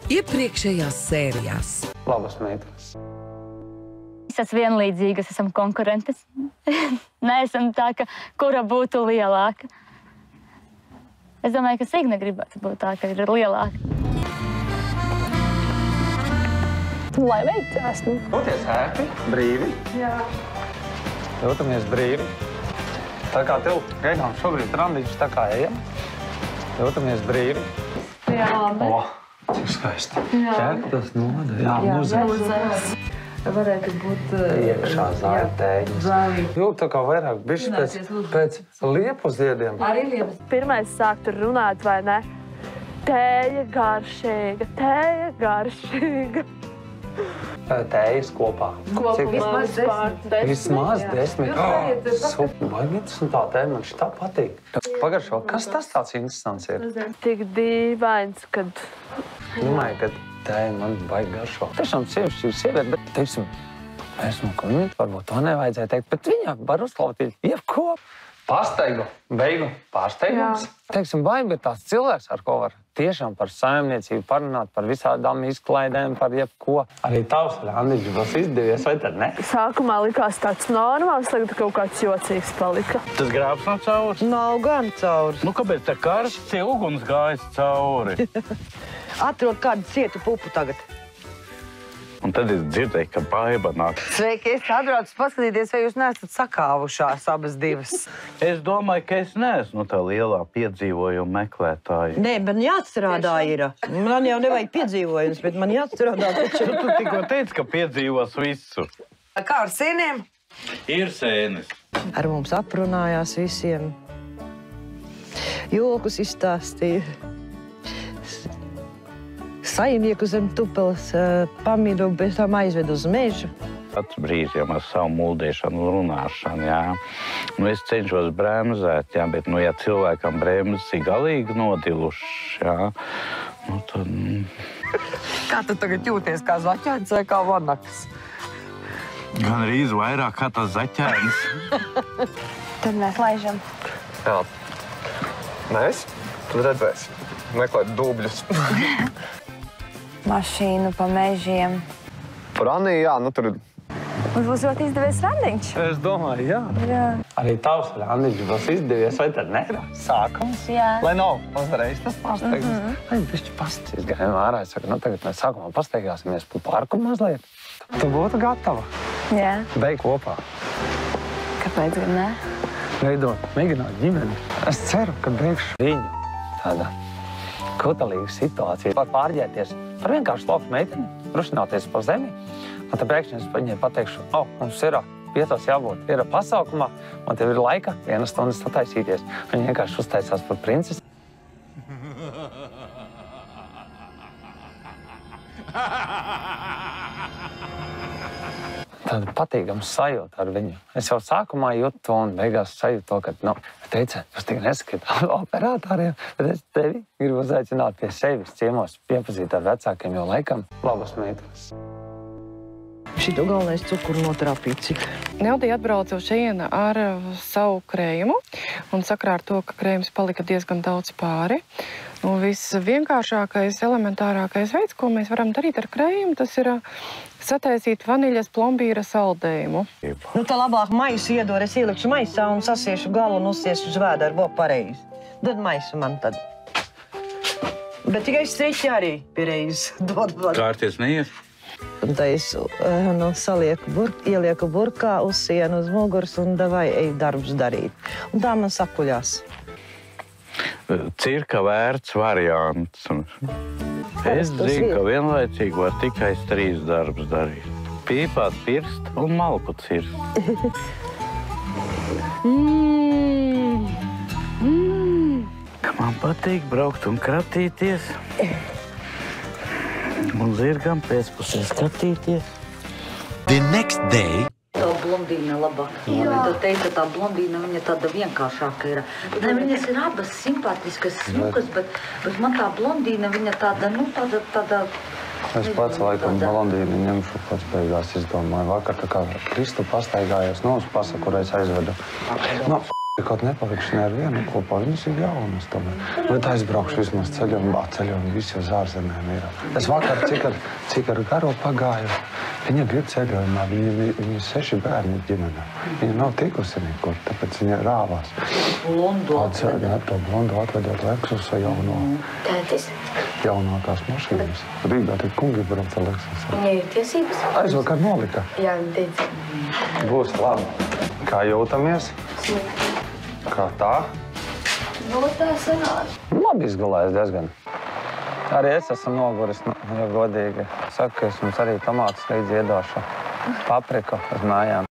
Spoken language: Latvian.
iepriekšējās sērijās. Labas meitenes. Mēs esam vienlīdzīgas, esam konkurentas. Neesam tā, ka kura būtu lielāka. Es domāju, ka Signe gribētu būt tā, ka ir lielāka. Lai veicās, nu. Jūties ērti, brīvi. Jā. Jūtamies brīvi. Tā kā tev gaidām šobrīd randiņš, tā kā ejam. Jūtamies brīvi. Jā, bet... Cik skaisti. Jā. Tas noda. Jā, muzika. Varētu būt... Iekšā zāļtēņas. Zāļi. Jūt tā kā vairāk bišķi pēc liepu ziediem. Arī liepas. Pirmais sāk tur runāt, vai ne? Tēja garšīga, tēja garšīga. Tējas kopā. Vismaz 10. Super, vai interesantā tēma, man šitā patīk. Pagaršo, kas tas tāds interesants ir? Tik dīvains, kad... Domāju, ka tēja man baigi garšo. Tiešām sieviete, bet, teiksim, esmu komīti, varbūt to nevajadzēja teikt, bet viņa var uzklausīt jebko. Pārsteigu, beigu pārsteigums. Teiksim, baigi ir tāds cilvēks, ar ko var tiešām par saimniecību parunāt, par visādām izklaidēm, par jebko. Arī tavs randiņš būs izdevies, vai tad ne? Sākumā likās tāds normāls, tagad kaut kāds jocīgs palika. Tas grābs nav caurs? Nav gan caurs. Nu, kāpēc tā karsts uguns gājas cauri? Atrod kādu cietu pupu tagad. Un tad es dzirdēju, ka baiba nāk. Sveiki, es atbraucu paskatīties, vai jūs neesat sakāvušās abas divas. Es domāju, ka es neesmu tā lielā piedzīvojuma meklētāja. Nē, man jāatstrādā ir. Man jau nevajag piedzīvojums, bet man jāatstrādā taču. Tu tikko teici, ka piedzīvos visu. Kā ar sēniem? Ir sēnes. Ar mums aprunājās visiem. Jokus izstāstīja. Saimnieku zem tupeles pamidu, bez tam aizved uz mežu. Pats brīžiem ar savu muldēšanu un runāšanu, jā. Nu, es cenšos bremzēt, jā, bet, nu, ja cilvēkam bremzes ir galīgi nodilušas, jā, nu, tad... Kā tu tagad jūties, kā zaķēns vai kā vanaks? Gan arī vairāk kā tas zaķēns. Tad mēs laižam. Jā. Mēs? Tad redzēs. Meklēt dubļus. Mašīnu pa mežiem. Par Aniju, jā, nu tur... Mums būs ļoti izdevies randiņš. Es domāju, jā. Jā. Arī tavs randiņš būs izdevies, vai tad ne? Sākums. Jā. Lai nav uzreiz tas pārsteigums. Lai bišķi pasties gājām ārā. Es saku, nu tagad mēs sākumā pasteigāsimies pa parku mazliet. Tu būtu gatava. Jā. Beig kopā. Kāpēc gan ne? Veidot, mēģināt ģimeni. Es ceru, ka beigšu viņu tādā kutelīga situācija. Var pārģēties par vienkārši lauku meiteni, rušināties pa zemi. Un tad pēkšņi es viņai pateikšu, mums ir 5 jābūt, ir pasaukumā, un tev ir laika 1 stundu sataisīties. Viņa vienkārši uztaisās par princesi. Tāda patīkama sajūta ar viņu. Es jau sākumā jūtu to un beigās sajūtu to, ka, teica, jūs tik nesakāt operatoriem, bet es tevi gribu uzaicināt pie sevis ciemos, piepazīt ar vecākiem, jo laikam labas meitenes. Šito galvenais cukuru notrāpīt cik. Neldija atbrauca uz šejienu ar savu krējumu, un sakrā ar to, ka krējums palika diezgan daudz pāri. Un visvienkāršākais, elementārākais veids, ko mēs varam darīt ar krējumu, tas ir sataisīt vaniļas plombīra saldējumu. Nu, tā labāk maisu iedod, es ielikšu maisā un sasiešu galu un uzsiešu uz vēdera, bo pareizi. Dod maisu man tad. Bet tikai striķi arī piereiz dod. Kārties neies? Un tā es ielieku burkā, uzsienu uz muguras un davai eju darbus darīt. Un tā man sakuļās. Cirka vērts variants. Es zinu, ka vienlaicīgi var tikai 3 darbus darīt. Pīpāt, pirst un malku cirst. Ka man patīk braukt un kratīties. Un zirgam pēcpusē skatīties. The next day. Tā blondīna labāk. Tu teici, tā blondīna, viņa tāda vienkāršāka ir. Ne, viņas ir abas simpātiskas, smukas, bet man tā blondīna, viņa tāda, tāda... Es pats laikam blondīni ņemšu pats beigās izdomāju. Vakar tā kā Kristu pastaigājos, uz pasaku reiz aizvedu. Kaut nepalikšu ne ar vienu kopā, viņas ir jaunas tomēr. Bet aizbraukšu vismaz ceļojumu, visi uz ārzemēm ir. Es vakar, cik ar garo pagāju, viņa grib ceļojumā, viņa 6 bērni ģimenē. Viņa nav tikusi nekur, tāpēc viņa rāvās. Blondu To blondu atvedot Leksusa jauno. Tētis, Jaunākās mašīnas. Rīgā tik kungi brauc ar Leksusu. viņai ir tiesības? Aizvakar nolika. Jā, viņa teica. Būs labi. Kā jūtamies? Kā tā? Nu, tā sanāca. Labi izgulējis diezgan. Arī es esmu noguris, ja godīgi. Saku, ka es jums arī tomātus līdzi iedošu. Papriku uz mājām.